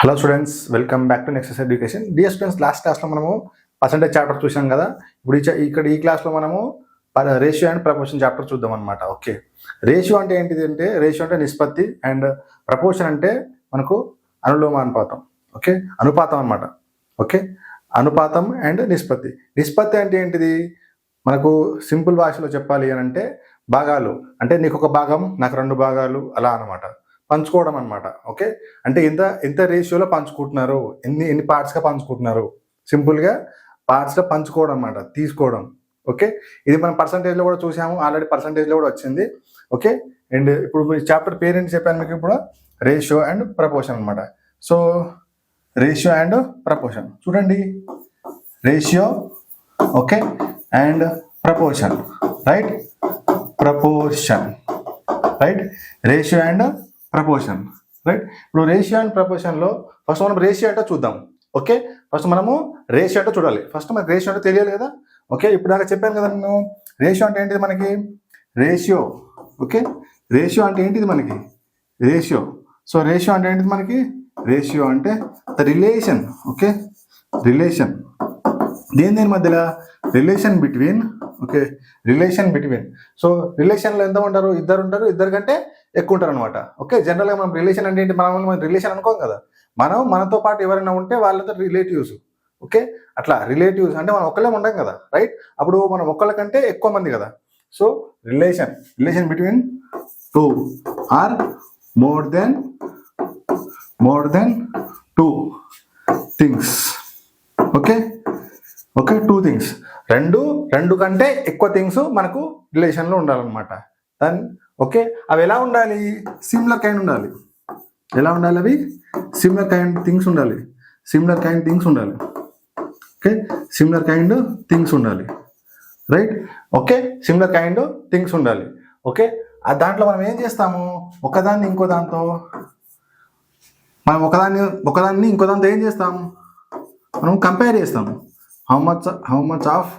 Hello students, welcome back to next education. Dear students, last క్లాస్లో మనము percentage chapter చూసాం కదా. ఇప్పుడు ఇక్కడ ఈ క్లాస్లో మనము రేషియో అండ్ ప్రపోర్షన్ చాప్టర్ చూద్దాం అనమాట. ఓకే, రేషియో అంటే ఏంటిది అంటే, రేషియో అంటే నిష్పత్తి, అండ్ ప్రపోర్షన్ అంటే మనకు అనులోమానుపాతం. ఓకే, అనుపాతం అనమాట. ఓకే, అనుపాతం అండ్ నిష్పత్తి. నిష్పత్తి అంటే ఏంటిది, మనకు సింపుల్ భాషలో చెప్పాలి అని అంటే భాగాలు. అంటే నీకు ఒక భాగం, నాకు 2 భాగాలు, అలా అనమాట. పంచుకోవడం అనమాట. ఓకే, అంటే ఎంత రేషియోలో పంచుకుంటున్నారు, ఎన్ని పార్ట్స్గా పంచుకుంటున్నారు, సింపుల్గా పార్ట్స్గా పంచుకోవడం అనమాట, తీసుకోవడం. ఓకే, ఇది మనం పర్సంటేజ్లో కూడా చూసాము, ఆల్రెడీ పర్సంటేజ్లో కూడా వచ్చింది. ఓకే, అండ్ ఇప్పుడు ఈ చాప్టర్ పేరెంట్ చెప్పాను మీకు, ఇప్పుడు రేషియో అండ్ ప్రపోర్షన్ అనమాట. సో రేషియో అండ్ ప్రపోర్షన్ చూడండి, ratio okay and proportion, right, proportion, right, ratio and proportion, right. ఇప్పుడు రేషియో అండ్ ప్రపోర్షన్లో ఫస్ట్ మనం రేషియో అంటే చూద్దాం. ఓకే, ఫస్ట్ మనము రేషియో అంటే చూడాలి. ఫస్ట్ మనకి రేషియో అంటే తెలియాలి కదా. ఓకే, ఇప్పుడు దాకా చెప్పాను కదా నేను, రేషియో అంటే ఏంటిది మనకి, రేషియో. ఓకే, రేషియో అంటే ఏంటిది మనకి, రేషియో. సో రేషియో అంటే ఏంటిది మనకి, రేషియో అంటే ద రిలేషన్. ఓకే, రిలేషన్ దేని మధ్యలో, relation between. Okay, relation between. So రిలేషన్లో ఎంత ఉంటారు, ఇద్దరు ఉంటారు, ఇద్దరు కంటే ఎక్కువ ఉంటారు అనమాట. ఓకే, జనరల్గా మనం రిలేషన్ అంటే ఏంటి, మనం రిలేషన్ అనుకోం కదా, మనతో పాటు ఎవరైనా ఉంటే వాళ్ళతో రిలేటివ్స్. ఓకే, అట్లా రిలేటివ్స్ అంటే మనం ఒక్కళ్ళే ఉండం కదా, రైట్. అప్పుడు మనం ఒక్కళ్ళ కంటే ఎక్కువ మంది కదా. So relation between 2 or more than 2 things. Okay, 2 things, రెండు కంటే ఎక్కువ థింగ్స్ మనకు రిలేషన్లో ఉండాలన్నమాట. దాని ఓకే, అవి ఎలా ఉండాలి, సిమిలర్ కైండ్ ఉండాలి. ఎలా ఉండాలి అవి, సిమిలర్ కైండ్ థింగ్స్ ఉండాలి. ఓకే, సిమిలర్ కైండ్ థింగ్స్ ఉండాలి, right. Okay, similar kind things ఉండాలి. ఓకే, దాంట్లో మనం ఏం చేస్తాము, ఒకదాన్ని ఇంకో దాంతో ఇంకో దాంతో ఏం చేస్తాము, మనం కంపేర్ చేస్తాము. How much of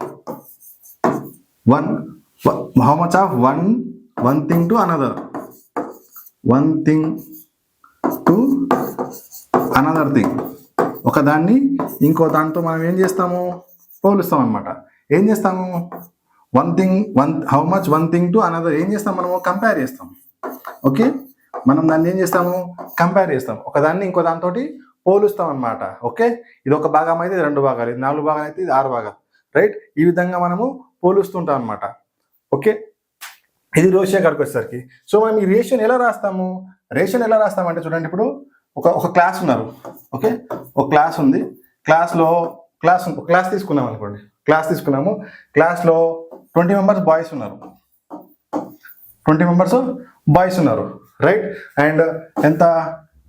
one thing to another thing. ఒకదాన్ని ఇంకో దాంతో మనం ఏం చేస్తాము, పోలుస్తాం అనమాట. ఏం చేస్తాము, one thing to another ఏం చేస్తాం, మనము కంపేర్ చేస్తాం. ఓకే, మనం దాన్ని ఏం చేస్తాము, కంపేర్ చేస్తాం, ఒకదాన్ని ఇంకో దాంతో పోలుస్తాం అనమాట. ఓకే, ఇది ఒక భాగం అయితే ఇది 2 భాగాలు, ఇది 4 భాగాలు అయితే ఇది 6 భాగాలు, రైట్. ఈ విధంగా మనము పోలుస్తుంటాం అనమాట. ఓకే, ఇది రేషియో కాడికి వచ్చేసరికి. సో మనం ఈ రేషియోని ఎలా రాస్తామంటే చూడండి, ఇప్పుడు ఒక క్లాస్ ఉన్నారు. ఓకే, ఒక క్లాస్ ఉంది, క్లాస్ తీసుకున్నాం అనుకోండి, క్లాస్లో 20 మెంబర్స్ బాయ్స్ ఉన్నారు, రైట్. అండ్ ఎంత,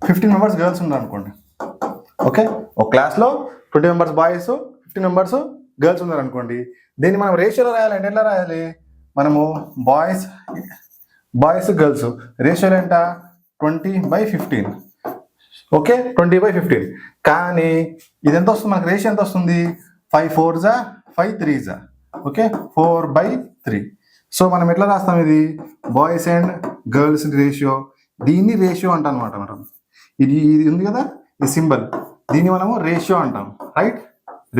15 మెంబర్స్ గర్ల్స్ ఉన్నారు అనుకోండి. ఓకే, ఒక క్లాస్లో 20 మెంబర్స్ బాయ్స్, 15 మెంబర్స్ గర్ల్స్ ఉన్నారు అనుకోండి. దీన్ని మనం రేషియోలో రాయాలంటే ఎట్లా రాయాలి, మనము బాయ్స్ గర్ల్స్ రేషియోలో ఎంత, 20/15. ఓకే, 20/15. కానీ ఇది ఎంత వస్తుంది మనకు, రేషియో ఎంత వస్తుంది, 5 4s 5 3s. ఓకే, 4/3. సో మనం ఎట్లా రాస్తాం, ఇది బాయ్స్ అండ్ గర్ల్స్ రేషియో, దీన్ని రేషియో అంటాం అనమాట. మనం ఇది ఉంది కదా, ఈ సింబల్, దీన్ని మనము రేషియో అంటాం, రైట్,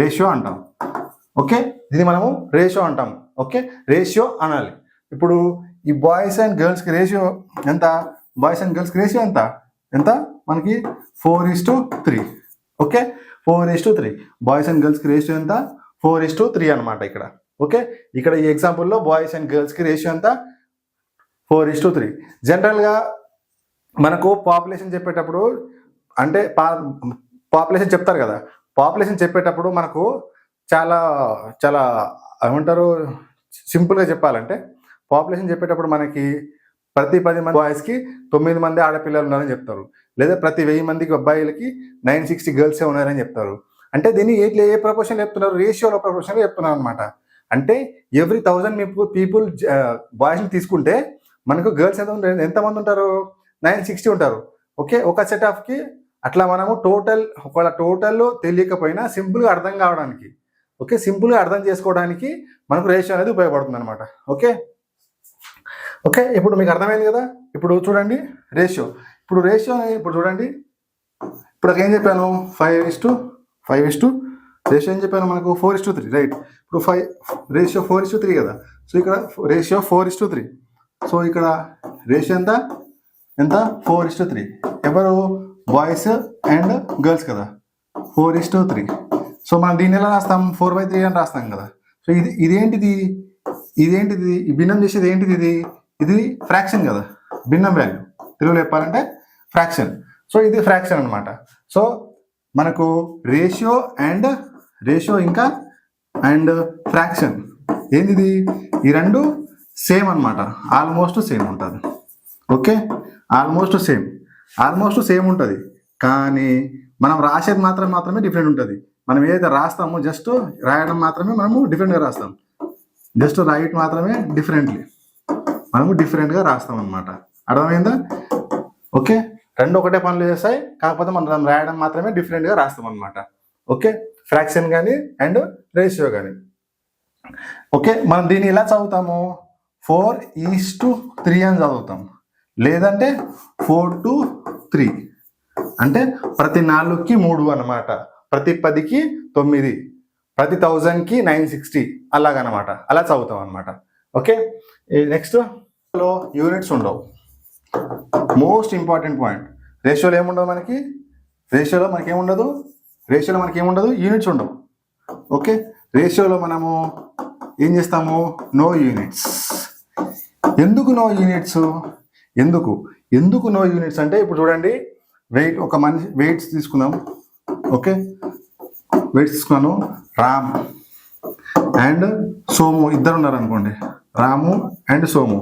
రేషియో అంటాం. ఓకే, దీన్ని మనము రేషియో అంటాం. ఓకే, రేషియో అనాలి. ఇప్పుడు ఈ బాయ్స్ అండ్ గర్ల్స్కి రేషియో ఎంత, ఎంత మనకి 4:3. ఓకే, 4:3. బాయ్స్ అండ్ గర్ల్స్కి రేషియో ఎంత, 4:3 అనమాట ఇక్కడ. ఓకే, ఇక్కడ ఈ ఎగ్జాంపుల్లో బాయ్స్ అండ్ గర్ల్స్కి రేషియో ఎంత, 4:3. జనరల్గా మనకు పాపులేషన్ చెప్పేటప్పుడు, అంటే పాపులేషన్ చెప్తారు కదా, పాపులేషన్ చెప్పేటప్పుడు మనకు చాలా ఏమంటారు, సింపుల్గా చెప్పాలంటే పాపులేషన్ చెప్పేటప్పుడు మనకి ప్రతి 10 మంది బాయ్స్కి 9 మంది ఆడపిల్లలు ఉన్నారని చెప్తారు, లేదా ప్రతి 1000 మందికి అబ్బాయిలకి 960 గర్ల్సే ఉన్నారని చెప్తారు. అంటే దీన్ని ఏ ప్రపోర్షన్ చెప్తున్నారు, రేషియోలో ప్రపోర్షన్లో చెప్తున్నారు అనమాట. అంటే ఎవ్రీ 1000 పీపుల్ బాయ్స్ని తీసుకుంటే మనకు గర్ల్స్ ఎంతమంది ఉంటారు, 960 ఉంటారు. ఓకే, ఒక సెట్ ఆఫ్కి అట్లా మనము టోటల్ తెలియకపోయినా సింపుల్గా అర్థం కావడానికి, ఓకే, సింపుల్గా అర్థం చేసుకోవడానికి మనకు రేషియో అనేది ఉపయోగపడుతుంది అనమాట. ఓకే, ఇప్పుడు మీకు అర్థమైంది కదా. ఇప్పుడు చూడండి రేషియో, ఇప్పుడు చూడండి ఇప్పుడు ఏం చెప్పాను 5:5 రేషియో ఏం చెప్పాను మనకు 4:3 రైట్. ఇప్పుడు రేషియో 4:3 కదా. సో ఇక్కడ రేషియో 4:3. సో ఇక్కడ రేషియో ఎంత 4:3. ఎవరు బాయ్స్ అండ్ గర్ల్స్ కదా 4:3. సో మనం దీన్ని ఎలా రాస్తాం 4/3 అని రాస్తాం కదా. సో ఇదేంటిది ఈ భిన్నం చేసేది ఏంటిది ఇది ఫ్రాక్షన్ కదా, భిన్నం వాల్యూ తెలుగులో చెప్పాలంటే ఫ్రాక్షన్. సో ఇది ఫ్రాక్షన్ అనమాట. సో మనకు రేషియో ఇంకా ఫ్రాక్షన్ ఏంటిది ఈ రెండు సేమ్ అనమాట, ఆల్మోస్ట్ సేమ్ ఉంటుంది. ఓకే, ఆల్మోస్ట్ సేమ్ ఉంటుంది. కానీ మనం రాసేది మాత్రమే డిఫరెంట్ ఉంటుంది. మనం ఏదైతే రాస్తామో జస్ట్ రాయడం మాత్రమే మనము డిఫరెంట్గా రాస్తాం. జస్ట్ రైట్ మాత్రమే డిఫరెంట్గా రాస్తాం అనమాట. అర్థమైందా? ఓకే, రెండు ఒకటే పనులు చేస్తాయి, కాకపోతే మనం రాయడం మాత్రమే డిఫరెంట్గా రాస్తాం అనమాట. ఓకే, ఫ్రాక్షన్ కానీ అండ్ రేషియో కానీ. ఓకే, మనం దీన్ని ఎలా చదువుతాము 4:3 అని చదువుతాం, లేదంటే 4:3 అంటే ప్రతి 4కి 3 అనమాట, ప్రతి 10కి 9, ప్రతి 1000కి 960 అలాగనమాట, అలా చదువుతాం అనమాట. ఓకే, నెక్స్ట్ యూనిట్స్ ఉండవు. మోస్ట్ ఇంపార్టెంట్ పాయింట్, రేషియోలో మనకి ఏముండదు యూనిట్స్ ఉండవు. ఓకే, రేషియోలో మనము ఏం చేస్తాము నో యూనిట్స్. ఎందుకు నో యూనిట్స్ అంటే ఇప్పుడు చూడండి, ఒక మనిషి వెయిట్స్ తీసుకుందాం. ఓకే, వెయిట్స్ తీసుకున్నాను, రామ్ అండ్ సోము ఇద్దరు ఉన్నారు అనుకోండి. రాము అండ్ సోము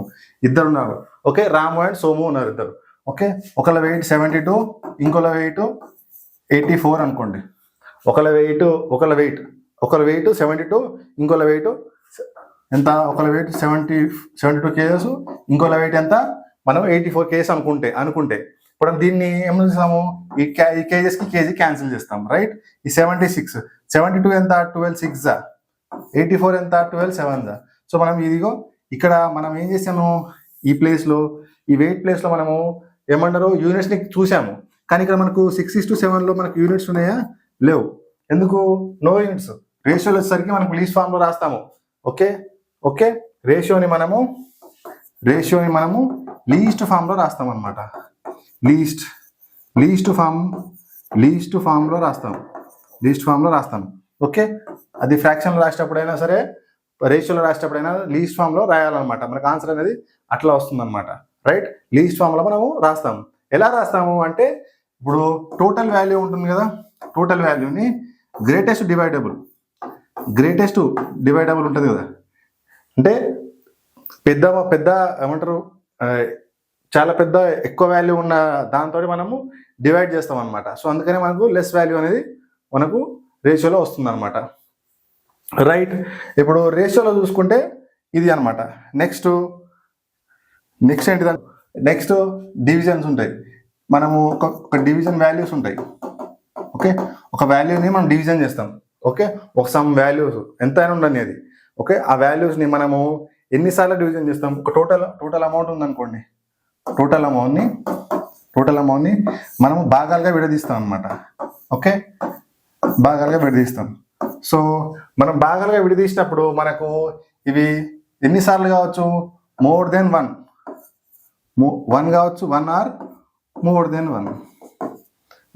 ఇద్దరు ఉన్నారు. ఓకే, రాము అండ్ సోము ఉన్నారు ఇద్దరు. ఓకే, ఒకళ్ళ వెయిట్ 72, ఇంకోళ్ళ వెయిట్ 84 అనుకోండి. ఒకళ్ళ వెయిట్ 72, ఇంకోళ్ళ వెయిట్ ఎంత? ఒకళ్ళ వెయిట్ 72 kgs, ఇంకోళ్ళ వెయిట్ ఎంత? మనం 84 kgs అనుకుంటే ఇప్పుడు దీన్ని ఏం చేస్తాము, ఈ కేజెస్కి కేజీ క్యాన్సిల్ చేస్తాం. రైట్, ఈ 72 ఎంత? 12 6 84 ఎంత? 12 7. సో మనం ఇదిగో ఇక్కడ మనం ఏం చేసాము, ఈ వెయిట్ ప్లేస్లో మనము ఏమంటారు యూనిట్స్ని చూసాము. కానీ ఇక్కడ మనకు 6:7లో మనకు యూనిట్స్ ఉన్నాయా? లేవు. ఎందుకు? No units. రేషియోలో వచ్చేసరికి మనకు లీస్ట్ ఫామ్లో రాస్తాము. ఓకే, రేషియోని మనము లీస్ట్ ఫామ్లో రాస్తాం అనమాట. లీస్ట్ ఫామ్లో రాస్తాం. ఓకే, అది ఫ్రాక్షన్లో రాసేటప్పుడైనా సరే, రేషియోలో రాసేటప్పుడైనా లీస్ట్ ఫామ్లో రాయాలన్నమాట. మనకు ఆన్సర్ అనేది అట్లా వస్తుంది అనమాట. రైట్, లీస్ట్ ఫామ్లో మనము రాస్తాం. ఎలా రాస్తాము అంటే, ఇప్పుడు టోటల్ వాల్యూ ఉంటుంది కదా, టోటల్ వాల్యూని గ్రేటెస్ట్ డివైడబుల్ ఉంటుంది కదా, అంటే పెద్ద ఏమంటారు చాలా ఎక్కువ వాల్యూ ఉన్న దాంతో మనము డివైడ్ చేస్తాం అనమాట. సో అందుకనే మనకు లెస్ వాల్యూ అనేది మనకు రేషియోలో వస్తుంది అనమాట. రైట్, ఇప్పుడు రేషియోలో చూసుకుంటే ఇది అనమాట. నెక్స్ట్ ఏంటిది? నెక్స్ట్ డివిజన్స్ ఉంటాయి. మనము ఒక డివిజన్ వాల్యూస్ ఉంటాయి. ఓకే, ఒక వాల్యూని మనం డివిజన్ చేస్తాం. ఓకే, ఒక సమ్ వాల్యూస్ ఎంతైనా ఉండని అది. ఓకే, ఆ వాల్యూస్ని మనము ఎన్నిసార్లు డివిజన్ చేస్తాం? ఒక టోటల్ అమౌంట్ ఉందనుకోండి, టోటల్ అమౌంట్ని మనము భాగాలుగా విడదీస్తాం అనమాట. ఓకే, భాగాలుగా విడదీస్తాం. సో మనం భాగాలుగా విడదీసినప్పుడు మనకు ఇవి ఎన్నిసార్లు కావచ్చు? మోర్ దెన్ 1 కావచ్చు, 1 ఆర్ మోర్ దెన్ 1.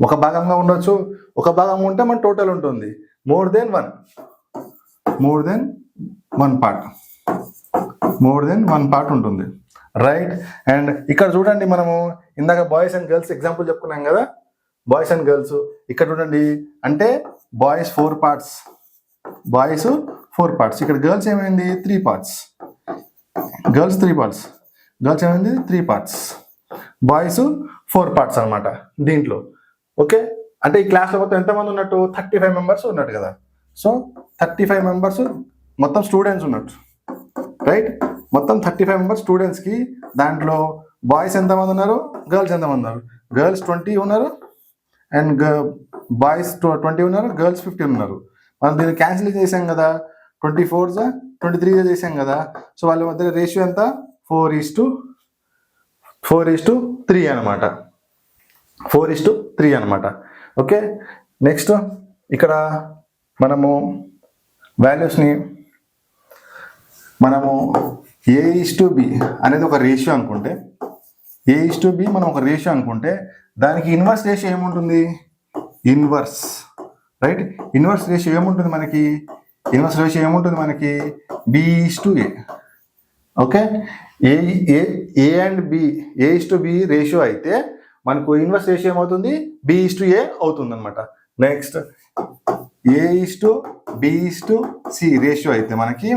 ఒక భాగంగా ఉండొచ్చు, ఒక భాగం ఉంటే మన టోటల్ ఉంటుంది. మోర్ దెన్ వన్ పార్ట్ ఉంటుంది. రైట్, అండ్ ఇక్కడ చూడండి, మనము ఇందాక బాయ్స్ అండ్ గర్ల్స్ ఎగ్జాంపుల్ చెప్పుకున్నాం కదా, బాయ్స్ అండ్ గర్ల్స్. ఇక్కడ చూడండి, అంటే బాయ్స్ 4 parts, ఇక్కడ గర్ల్స్ ఏమైంది 3 parts, గర్ల్స్ ఏమైంది 3 parts, బాయ్స్ 4 parts అనమాట దీంట్లో. ఓకే, అంటే ఈ క్లాస్లో మొత్తం ఎంతమంది ఉన్నట్టు? 35 members ఉన్నట్టు కదా. సో 35 members మొత్తం స్టూడెంట్స్ ఉన్నట్టు. రైట్, మొత్తం 35 members స్టూడెంట్స్కి. దాంట్లో బాయ్స్ ఎంతమంది ఉన్నారు, గర్ల్స్ ఎంతమంది ఉన్నారు? గర్ల్స్ 20 ఉన్నారు అండ్ బాయ్స్ 20 ఉన్నారు, గర్ల్స్ 15 ఉన్నారు. మనం దీన్ని క్యాన్సిల్ చేసాం కదా, 24s 23 చేసాం కదా. సో వాళ్ళ మధ్య రేషియో ఎంత? 4:3 అనమాట. ఓకే, నెక్స్ట్ ఇక్కడ మనము వాల్యూస్ని మనము A:B అనేది ఒక రేషియో అనుకుంటే, A:B మనం ఒక రేషియో అనుకుంటే దానికి ఇన్వర్స్ రేషియో ఏముంటుంది? Inverse, right? ఇన్వర్స్ రేషియో ఏముంటుంది మనకి? ఇన్వర్స్ రేషియో ఏముంటుంది మనకి? B:A. Okay, A and B, A:B ratio అయితే మనకు ఇన్వర్స్ రేషియో ఏమవుతుంది? B:A అవుతుంది అనమాట. నెక్స్ట్ A:B:C రేషియో అయితే మనకి,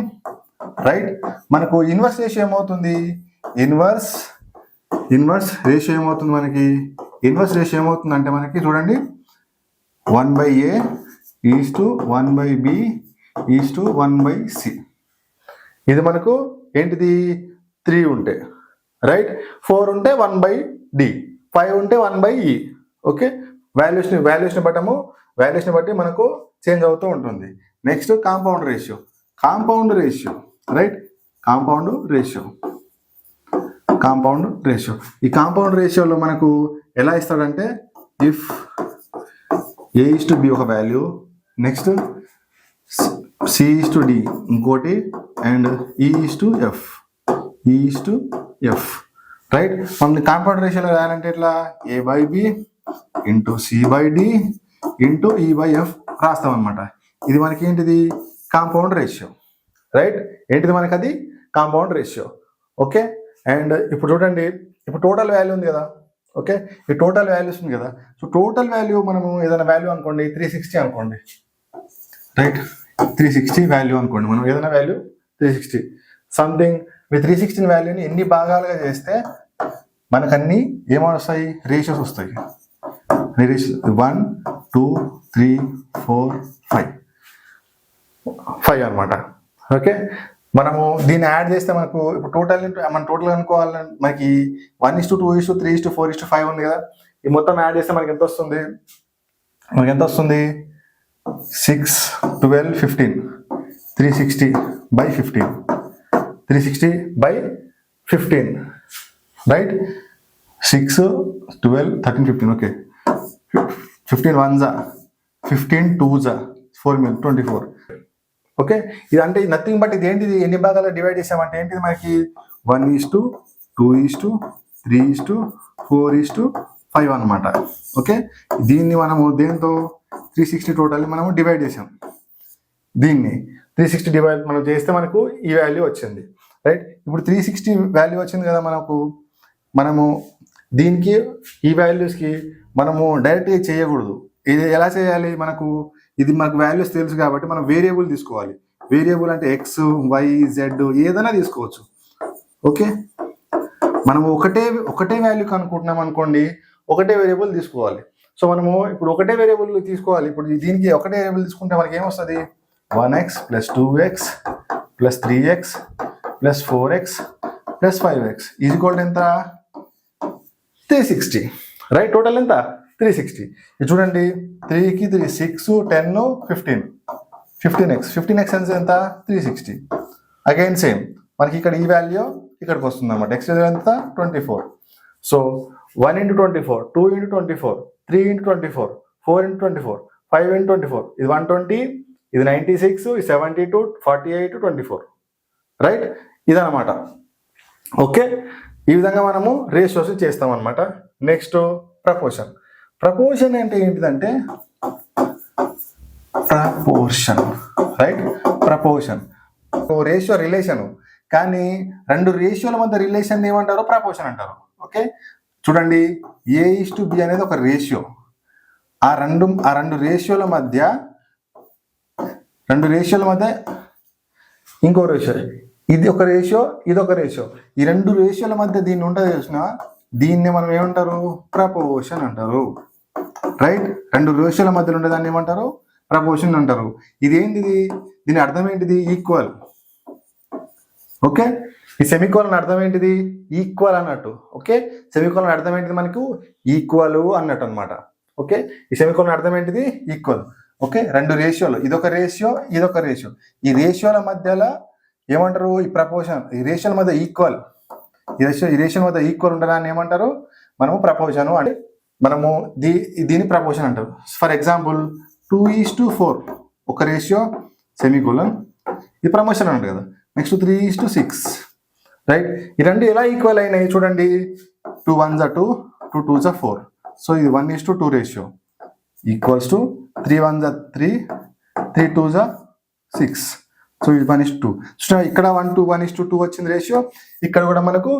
రైట్, మనకు ఇన్వర్స్ రేషియో ఏమవుతుంది? ఇన్వర్స్ రేషియో ఏమవుతుంది మనకి? ఇన్వర్స్ రేషియో ఏమవుతుంది అంటే మనకి చూడండి 1/A:1/B:1/C. ఇది మనకు ఏంటిది? 3 ఉంటే, రైట్, 4 ఉంటే 1/D, 5 ఉంటే 1/E. ఓకే, వాల్యూస్ని బట్టి మనకు చేంజ్ అవుతూ ఉంటుంది. Next compound ratio, right, compound ratio. ఈ కాంపౌండ్ రేషియోలో మనకు ఎలా ఇస్తాడంటే, ఇఫ్ A:B ఒక వాల్యూ, నెక్స్ట్ C:D ఇంకోటి, అండ్ E:F, రైట్. మనం కాంపౌండ్ రేషియోలో రాయాలంటే ఎట్లా? A/B into C/D into E/F రాస్తాం అనమాట. ఇది మనకి ఏంటిది? Compound ratio, right? ఏంటిది మనకి? అది కాంపౌండ్ రేషియో. ఓకే, అండ్ ఇప్పుడు చూడండి, ఇప్పుడు టోటల్ వాల్యూ ఉంది కదా. ఓకే, ఈ టోటల్ వాల్యూస్ ఉంది కదా. సో టోటల్ వాల్యూ మనము ఏదైనా వాల్యూ అనుకోండి 360 అనుకోండి, రైట్, 360 వాల్యూ అనుకోండి. మనం ఏదైనా వాల్యూ 360 సంథింగ్. మీ 316 వాల్యూని ఎన్ని భాగాలుగా చేస్తే మనకు అన్ని ఏమొస్తాయి? రేషియోస్ వస్తాయి. 1 2 3 4 5 అనమాట. ఓకే, మనము దీన్ని యాడ్ చేస్తే మనకు ఇప్పుడు టోటల్ అనుకోవాలని మనకి 1:2 3 4 5 ఉంది కదా. ఈ మొత్తం యాడ్ చేస్తే మనకి ఎంత వస్తుంది? 6 12 15 360/15 360/15, right. 6 12 13 15. Okay, 15 1s 15 2s 4 24. Okay, ఇది అంటే నథింగ్ బట్ ఇది ఏంటిది? ఎన్ని భాగాలు డివైడ్ చేసామంటే ఏంటిది మనకి? 1:2:3:4:5 అనమాట. ఓకే, దీన్ని మనము దేంతో 360 టోటల్లీ మనము డివైడ్ చేసాం. దీన్ని 360 డివైడ్ మనం చేస్తే మనకు ఈ వాల్యూ వచ్చింది, రైట్. ఇప్పుడు 360 వాల్యూ వచ్చింది కదా మనము దీనికి ఈ వాల్యూస్కి మనము డైరెక్ట్గా చేయకూడదు. ఇది ఎలా చేయాలి? మనకు వాల్యూస్ తెలుసు కాబట్టి మనం వేరియబుల్ తీసుకోవాలి. వేరియబుల్ అంటే X, Y, Z ఏదైనా తీసుకోవచ్చు. ఓకే, మనము ఒకటే వాల్యూ కనుక్కుంటున్నాం అనుకోండి, ఒకటే వేరియబుల్ తీసుకోవాలి. సో మనము ఇప్పుడు ఒకటే వేరియబుల్ తీసుకోవాలి. ఇప్పుడు దీనికి ఒకటే వేరియబుల్ తీసుకుంటే మనకి ఏమొస్తుంది? 1x + 2x + 3x + 4x + 5x = ఎంత? 360, రైట్. టోటల్ ఎంత? 360. ఇది చూడండి, 3కి 3 6 10 15 15x ఎంత? 360. అగైన్ సేమ్ మనకి ఇక్కడ ఈ వాల్యూ ఇక్కడికి వస్తుంది అనమాట. x ఎంత? 24. సో 1 × 24 2 × 24 3 × 24 4 × 24 5 × 24 ఇది 120, ఇది 96, ఇది 72 48 24, రైట్. ఇదనమాట. ఓకే, ఈ విధంగా మనము రేషియోస్ చేస్తాం అనమాట. నెక్స్ట్ ప్రపోర్షన్ అంటే ఏంటిదంటే రైట్. రేషియో రిలేషన్, కానీ రెండు రేషియోల మధ్య రిలేషన్ ఏమంటారు? ప్రపోర్షన్ అంటారు. ఓకే, చూడండి, A:B అనేది ఒక రేషియో. ఆ రెండు రేషియోల మధ్య ఇంకో రేషియో, ఇది ఒక రేషియో, ఇది ఒక రేషియో. ఈ రెండు రేషియోల మధ్య దీన్ని ఉంటుంది చూసిన, దీన్ని మనం ఏమంటారు? ప్రపోర్షన్ అంటారు, రైట్. రెండు రేషియోల మధ్యలో ఉండేదాన్ని ఏమంటారు? ప్రపోర్షన్ అంటారు. ఇదేంటిది? దీని అర్థం ఏంటిది? ఈక్వల్. ఓకే, ఈ సెమికోలన్ అర్థం ఏంటిది? ఈక్వల్ అన్నట్టు. ఓకే, సెమికోలన్ అర్థం ఏంటిది? మనకు ఈక్వల్ అన్నట్టు అనమాట. ఓకే, ఈ సెమికోలన్ అర్థం ఏంటిది? ఈక్వల్. ఓకే, రెండు రేషియోలు, ఇదొక రేషియో, ఇదొక రేషియో. ఈ రేషియోల మధ్యలో ఏమంటారు? ఈ ప్రపోర్షన్. ఈ రేషియోల మధ్య ఈక్వల్, ఈ రేషియో మధ్య ఈక్వల్ ఉండడాన్ని ఏమంటారు? మనము ప్రపోర్షన్ అంటే మనము దీని ప్రపోర్షన్ అంటారు. ఫర్ ఎగ్జాంపుల్ 2:4 ఒక రేషియో సెమీకోలన్, ఇది ప్రమోషన్ అంటారు కదా. Next 3:6, right. ఈ రెండు ఎలా ఈక్వల్ అయినాయి చూడండి. 2 1s are 2, 2 2s are 4. So ఇది 1:2 ratio equals to 3 1s are 3, 3 2s are 6. So ఇది 1:2. సో ఇక్కడ 1:2 వచ్చింది రేషియో, ఇక్కడ కూడా మనకు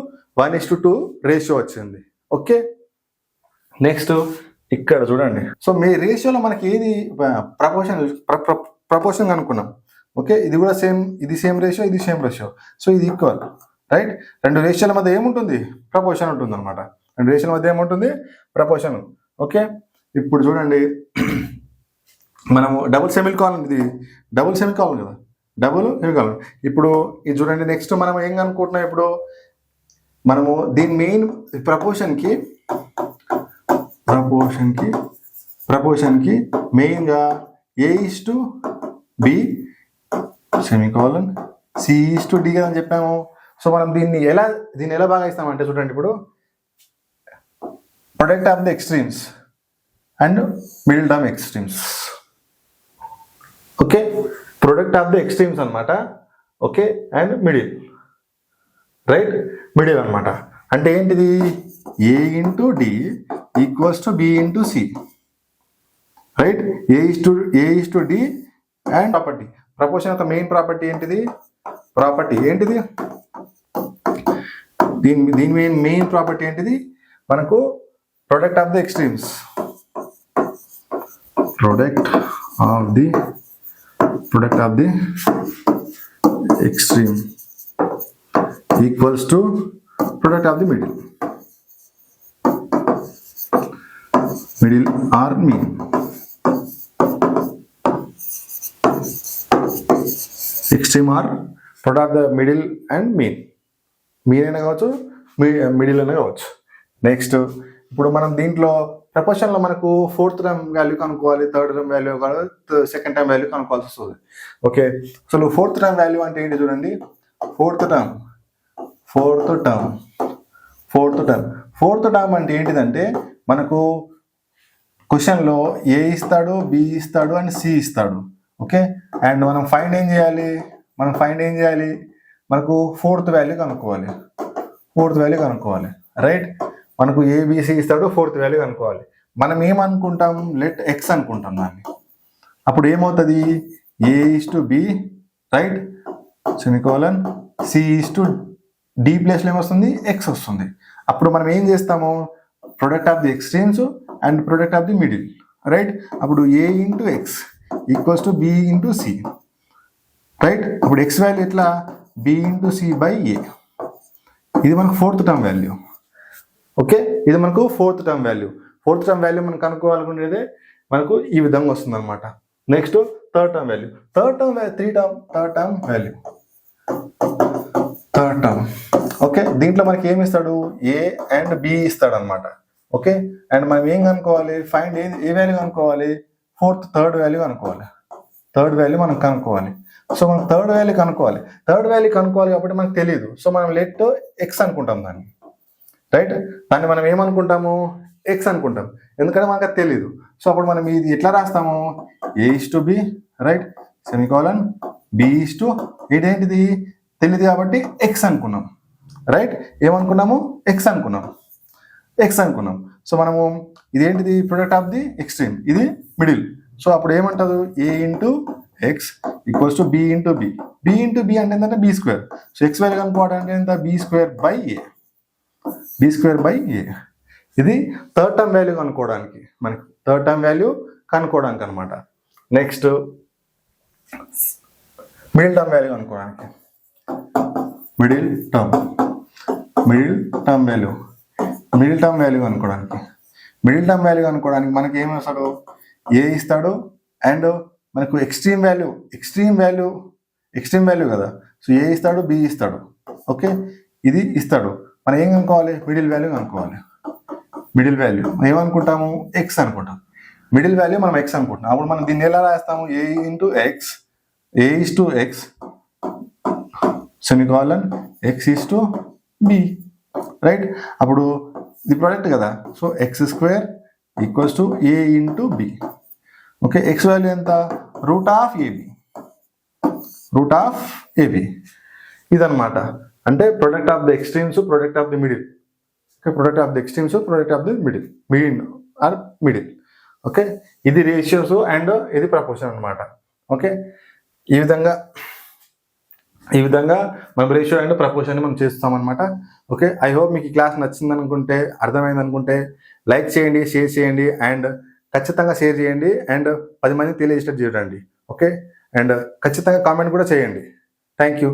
1:2 రేషియో వచ్చింది. ఓకే, నెక్స్ట్ ఇక్కడ చూడండి. సో మీ రేషియోలో మనకి ఏది ప్రపోర్షన్ అనుకున్నాం. ఓకే, ఇది కూడా సేమ్, ఇది సేమ్ రేషియో, ఇది సేమ్ రేషియో. సో ఇది ఈక్వల్, రైట్. రెండు రేషియోల మధ్య ఏముంటుంది? ప్రపోర్షన్ ఉంటుంది అనమాట. రెండు రేషియోల మధ్య ఏముంటుంది? ప్రపోర్షన్. ఓకే, ఇప్పుడు చూడండి మనము డబుల్ సెమికోలన్, ఇది డబుల్ సెమికోలన్ కదా, డబుల్ సెమికోలన్. ఇప్పుడు ఇది చూడండి. నెక్స్ట్ మనం ఏం అనుకుంటున్నాం, ఇప్పుడు మనము దీని మెయిన్ ప్రపోర్షన్కి మెయిన్గా A:B సెమికోలన్ C:D కదా అని చెప్పాము. సో మనం దీన్ని ఎలా బాగా ఇస్తామంటే చూడండి. ఇప్పుడు product of the extremes and middle term extremes. Okay, product of the extremes అనమాట. Okay, and middle, right, middle అనమాట. అంటే ఏంటిది? A:D equals to B:C, right. A:D and property, proportion యొక్క మెయిన్ ప్రాపర్టీ ఏంటిది? దీని మెయిన్ ప్రాపర్టీ ఏంటిది? మనకు product of the extremes, product of the extreme equals to product of the middle or mean. Extreme or product of the middle and mean అయినా కావచ్చు, middle అయినా కావచ్చు. Next ఇప్పుడు మనం దీంట్లో ప్రపోర్షన్లో మనకు 4th టర్మ్ వాల్యూ కనుక్కోవాలి, 3rd టర్మ్ వాల్యూ కావాలి, 2nd టర్మ్ వాల్యూ కనుక్కోవాల్సి వస్తుంది. ఓకే, అసలు 4th టర్మ్ వాల్యూ అంటే ఏంటి చూడండి. 4th టర్మ్ అంటే ఏంటిదంటే మనకు క్వశ్చన్లో A ఇస్తాడు, B ఇస్తాడు అండ్ C ఇస్తాడు. ఓకే, అండ్ మనం ఫైండ్ ఏం చేయాలి? మనకు 4th వాల్యూ కనుక్కోవాలి, రైట్. మనకు ABC ఇస్తాడు, 4th వాల్యూ కనుక్కోవాలి. మనం ఏమనుకుంటాం? లెట్ X అనుకుంటాం దాన్ని. అప్పుడు ఏమవుతుంది? A:B, రైట్, సెమికోలన్, C:D ప్లేస్లో ఏమొస్తుంది? X వస్తుంది. అప్పుడు మనం ఏం చేస్తాము? Product of the extremes and product of the middle, right. అప్పుడు A:X equals to B:C, right. అప్పుడు X వాల్యూ ఎట్లా? B:C/A. ఇది మనకు 4th టర్మ్ వాల్యూ. ఓకే, ఇది మనకు 4th term value. 4th term value మనం కనుక్కోవాలనుకునేది మనకు ఈ విధంగా వస్తుంది అనమాట. Next 3rd term value, third term value. Okay, దీంట్లో మనకి ఏమి ఇస్తాడు? A అండ్ B ఇస్తాడు అనమాట. ఓకే, అండ్ మనం ఏం కనుక్కోవాలి? ఫైండ్ ఏ వాల్యూ కనుక్కోవాలి? థర్డ్ వాల్యూ కనుక్కోవాలి. మనం కనుక్కోవాలి. సో మనం థర్డ్ వాల్యూ కనుక్కోవాలి కాబట్టి మనకు తెలియదు. సో మనం లెట్ X అనుకుంటాం దాన్ని, రైట్. దాన్ని మనం ఏమనుకుంటాము? X అనుకుంటాం, ఎందుకంటే మనకు అది తెలియదు. సో అప్పుడు మనం ఇది ఎట్లా రాస్తాము? A:B, right, semicolon, B:ఏంటిది? తెలియదు కాబట్టి X అనుకున్నాం, రైట్. ఏమనుకున్నాము? X అనుకున్నాం. సో మనము ఇదేంటిది? ప్రొడక్ట్ ఆఫ్ ది ఎక్స్ట్రీమ్, ఇది మిడిల్. సో అప్పుడు ఏమంటారు? A:(X) equals to B:(B). B అంటే ఏంటంటే B². సో X వాల్యూ కనుక్కోవాలంటే ఎంత? B²/A. ఇది థర్డ్ టర్మ్ వాల్యూ కనుక్కోవడానికి, మనకి థర్డ్ టర్మ్ వాల్యూ కనుక్కోవడానికి అనమాట. నెక్స్ట్ మిడిల్ టర్మ్ వాల్యూ కనుక్కోవడానికి, మిడిల్ టర్మ్ కనుక్కోవడానికి మనకి ఏమి వస్తాడు? A ఇస్తాడు అండ్ మనకు ఎక్స్ట్రీమ్ వాల్యూ కదా. సో A ఇస్తాడు, B ఇస్తాడు. ఓకే, ఇది ఇస్తాడు. మనం ఏం కనుక్కోవాలి? మిడిల్ వాల్యూ కనుక్కోవాలి. ఏమనుకుంటాము? X అనుకుంటాం. మిడిల్ వాల్యూ మనం X అనుకుంటున్నాం. అప్పుడు మనం దీన్ని ఎలా రాస్తాము? A:(X) semicolon X:(B), right. అప్పుడు ఇది ప్రొడక్ట్ కదా. So X² equals to a into b. Okay, x value ఎంత? Root of AB. ఇదన్నమాట. అంటే product of the extremes, product of the middle. Okay, product of the extremes, product of the middle. Okay, ఇది ratios and ఇది proportion అనమాట. ఓకే, ఈ విధంగా మనం రేషియో అండ్ ప్రపోర్షన్ మనం చేస్తాం అనమాట. ఓకే, ఐ హోప్ మీకు ఈ క్లాస్ నచ్చింది అనుకుంటే, అర్థమైంది అనుకుంటే లైక్ చేయండి, షేర్ చేయండి, అండ్ ఖచ్చితంగా షేర్ చేయండి, అండ్ 10 మందికి తెలియజేసేటట్టు చూడండి. ఓకే, అండ్ ఖచ్చితంగా కామెంట్ కూడా చేయండి. Thank you.